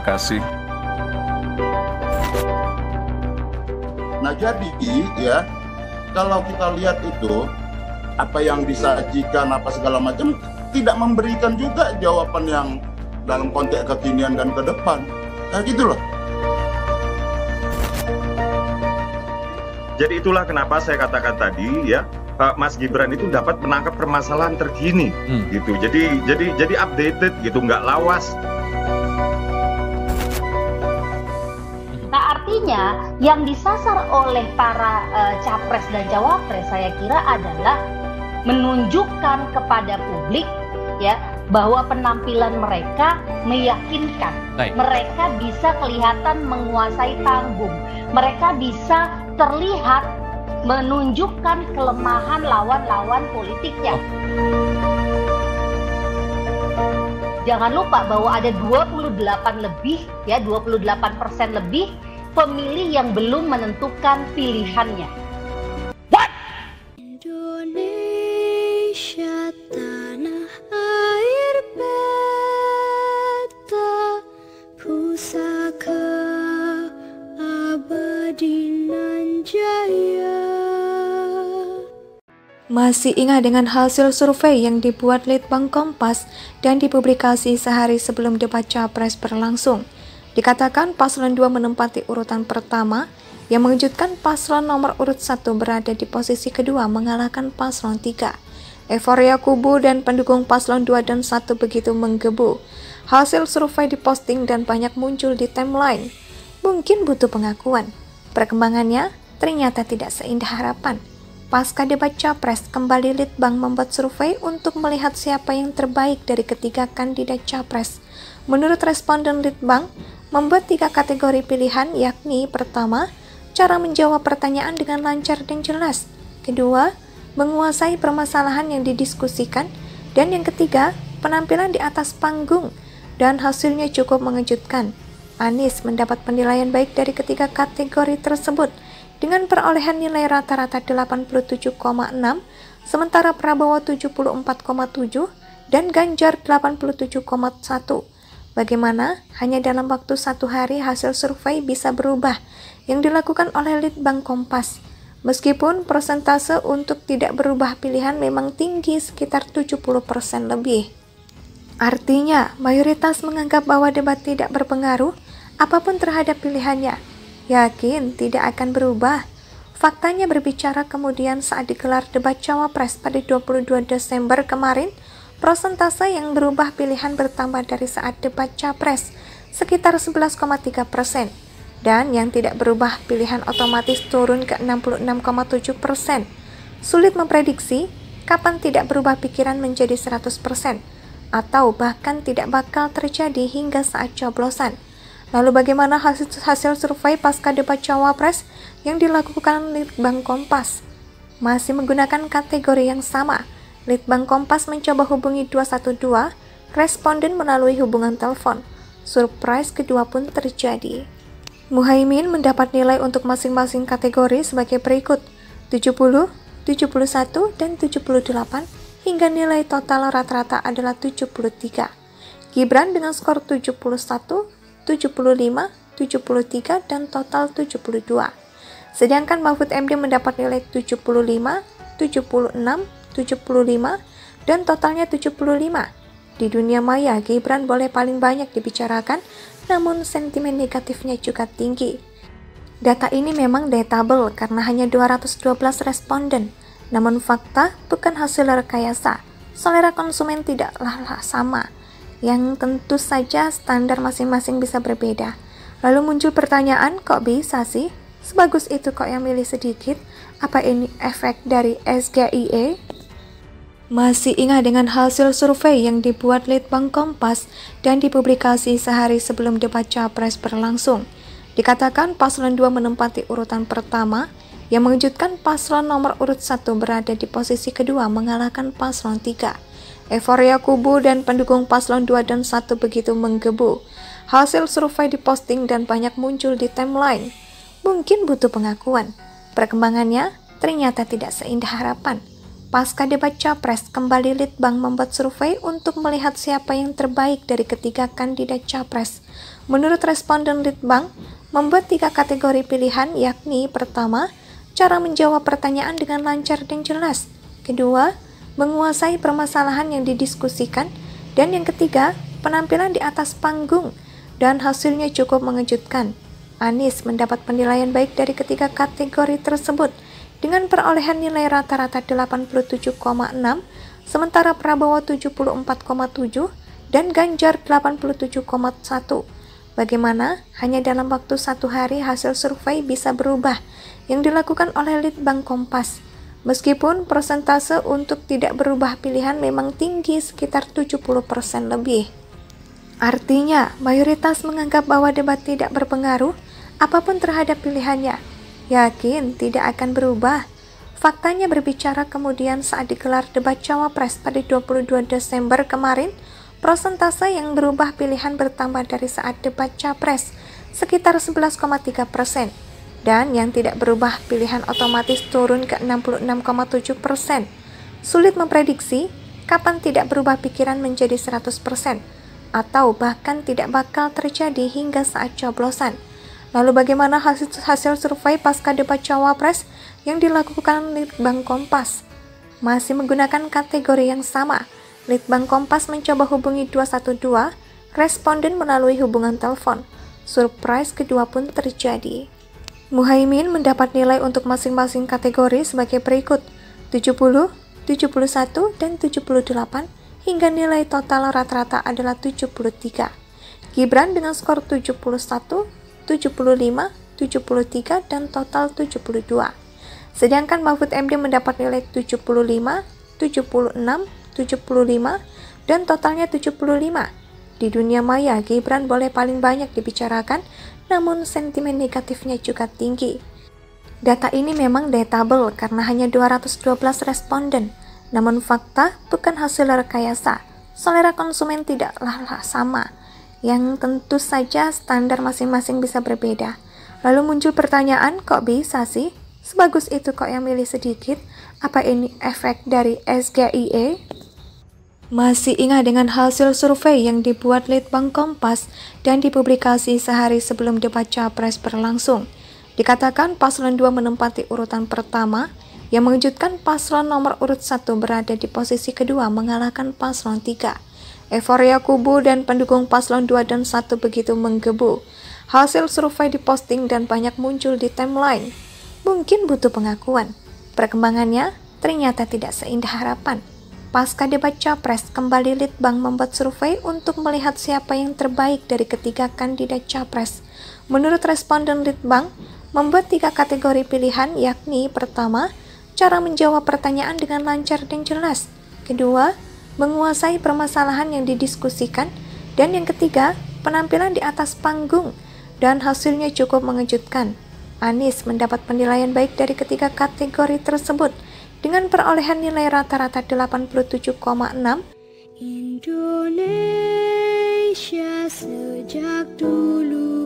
kasih. Nah jadi ya, kalau kita lihat itu apa yang disajikan apa segala macam tidak memberikan juga jawaban yang dalam konteks kekinian dan ke depan. Nah gitu loh. Jadi itulah kenapa saya katakan tadi ya, Mas Gibran itu dapat menangkap permasalahan terkini gitu. Jadi updated gitu, nggak lawas. Nah, artinya yang disasar oleh para capres dan cawapres saya kira adalah menunjukkan kepada publik ya bahwa penampilan mereka meyakinkan. Baik. Mereka bisa kelihatan menguasai panggung. Mereka bisa terlihat menunjukkan kelemahan lawan-lawan politiknya. Jangan lupa bahwa ada 28% lebih pemilih yang belum menentukan pilihannya. Indonesia tanah air beta, pusaka abadi nan jaya. Masih ingat dengan hasil survei yang dibuat Litbang Kompas dan dipublikasi sehari sebelum debat Capres berlangsung. Dikatakan paslon 2 menempati urutan pertama, yang mengejutkan paslon nomor urut 1 berada di posisi kedua mengalahkan paslon 3. Euforia kubu dan pendukung paslon 2 dan 1 begitu menggebu. Hasil survei diposting dan banyak muncul di timeline. Mungkin butuh pengakuan. Perkembangannya ternyata tidak seindah harapan. Pasca debat Capres, kembali Litbang membuat survei untuk melihat siapa yang terbaik dari ketiga kandidat Capres. Menurut responden Litbang, membuat 3 kategori pilihan, yakni pertama, cara menjawab pertanyaan dengan lancar dan jelas. Kedua, menguasai permasalahan yang didiskusikan. Dan yang ketiga, penampilan di atas panggung. Dan hasilnya cukup mengejutkan. Anies mendapat penilaian baik dari ketiga kategori tersebut, dengan perolehan nilai rata-rata 87,6, sementara Prabowo 74,7, dan Ganjar 87,1. Bagaimana? Hanya dalam waktu 1 hari hasil survei bisa berubah yang dilakukan oleh Litbang Kompas. Meskipun persentase untuk tidak berubah pilihan memang tinggi sekitar 70% lebih. Artinya, mayoritas menganggap bahwa debat tidak berpengaruh apapun terhadap pilihannya. Yakin tidak akan berubah. Faktanya berbicara kemudian saat digelar debat Cawapres pada 22 Desember kemarin, persentase yang berubah pilihan bertambah dari saat debat Capres, sekitar 11,3%, dan yang tidak berubah pilihan otomatis turun ke 66,7%. Sulit memprediksi kapan tidak berubah pikiran menjadi 100%, atau bahkan tidak bakal terjadi hingga saat coblosan. Lalu bagaimana hasil survei pasca debat Cawapres yang dilakukan Litbang Kompas? Masih menggunakan kategori yang sama. Litbang Kompas mencoba hubungi 212 responden melalui hubungan telepon. Surprise kedua pun terjadi. Muhaimin mendapat nilai untuk masing-masing kategori sebagai berikut: 70, 71, dan 78, hingga nilai total rata-rata adalah 73. Gibran dengan skor 71, 75, 73, dan total 72. Sedangkan Mahfud MD mendapat nilai 75, 76, 75, dan totalnya 75. Di dunia maya, Gibran boleh paling banyak dibicarakan, namun sentimen negatifnya juga tinggi. Data ini memang dateable karena hanya 212 responden, namun fakta bukan hasil rekayasa. Selera konsumen tidaklah sama, yang tentu saja standar masing-masing bisa berbeda. Lalu muncul pertanyaan, kok bisa sih? Sebagus itu kok yang milih sedikit? Apa ini efek dari SGIE? Masih ingat dengan hasil survei yang dibuat Litbang Kompas dan dipublikasi sehari sebelum debat Capres berlangsung. Dikatakan paslon 2 menempati urutan pertama, yang mengejutkan paslon nomor urut 1 berada di posisi kedua mengalahkan paslon 3. Euforia kubu dan pendukung paslon 2 dan 1 begitu menggebu. Hasil survei diposting dan banyak muncul di timeline. Mungkin butuh pengakuan. Perkembangannya ternyata tidak seindah harapan. Pasca debat Capres, kembali Litbang membuat survei untuk melihat siapa yang terbaik dari ketiga kandidat Capres. Menurut responden Litbang, membuat 3 kategori pilihan, yakni pertama, cara menjawab pertanyaan dengan lancar dan jelas. Kedua, menguasai permasalahan yang didiskusikan. Dan yang ketiga, penampilan di atas panggung. Dan hasilnya cukup mengejutkan. Anies mendapat penilaian baik dari ketiga kategori tersebut dengan perolehan nilai rata-rata 87,6, sementara Prabowo 74,7 dan Ganjar 87,1. Bagaimana? Hanya dalam waktu 1 hari hasil survei bisa berubah yang dilakukan oleh Litbang Kompas. Meskipun persentase untuk tidak berubah pilihan memang tinggi sekitar 70% lebih. Artinya, mayoritas menganggap bahwa debat tidak berpengaruh apapun terhadap pilihannya. Yakin tidak akan berubah. Faktanya berbicara kemudian saat digelar debat Cawapres pada 22 Desember kemarin, persentase yang berubah pilihan bertambah dari saat debat Capres, sekitar 11,3%, dan yang tidak berubah pilihan otomatis turun ke 66,7%. Sulit memprediksi kapan tidak berubah pikiran menjadi 100%, atau bahkan tidak bakal terjadi hingga saat coblosan. Lalu bagaimana hasil survei pasca debat Cawapres yang dilakukan Litbang Kompas? Masih menggunakan kategori yang sama. Litbang Kompas mencoba hubungi 212 responden melalui hubungan telepon. Surprise kedua pun terjadi. Muhaimin mendapat nilai untuk masing-masing kategori sebagai berikut: 70, 71, dan 78, hingga nilai total rata-rata adalah 73. Gibran dengan skor 71, 75, 73, dan total 72. Sedangkan Mahfud MD mendapat nilai 75, 76, 75, dan totalnya 75. Di dunia maya, Gibran boleh paling banyak dibicarakan, namun sentimen negatifnya juga tinggi. Data ini memang dateable karena hanya 212 responden, namun fakta bukan hasil rekayasa. Selera konsumen tidaklah sama, yang tentu saja standar masing-masing bisa berbeda. Lalu muncul pertanyaan, kok bisa sih? Sebagus itu kok yang milih sedikit? Apa ini efek dari SGIE? Masih ingat dengan hasil survei yang dibuat Litbang Kompas dan dipublikasi sehari sebelum debat Capres berlangsung. Dikatakan paslon 2 menempati urutan pertama, yang mengejutkan paslon nomor urut 1 berada di posisi kedua mengalahkan paslon 3. Euforia kubu dan pendukung paslon 2 dan 1 begitu menggebu. Hasil survei diposting dan banyak muncul di timeline. Mungkin butuh pengakuan. Perkembangannya ternyata tidak seindah harapan. Pasca debat Capres, kembali Litbang membuat survei untuk melihat siapa yang terbaik dari ketiga kandidat Capres. Menurut responden Litbang, membuat 3 kategori pilihan, yakni pertama, cara menjawab pertanyaan dengan lancar dan jelas. Kedua, menguasai permasalahan yang didiskusikan. Dan yang ketiga, penampilan di atas panggung. Dan hasilnya cukup mengejutkan. Anies mendapat penilaian baik dari ketiga kategori tersebut dengan perolehan nilai rata-rata 87,6. Indonesia sejak dulu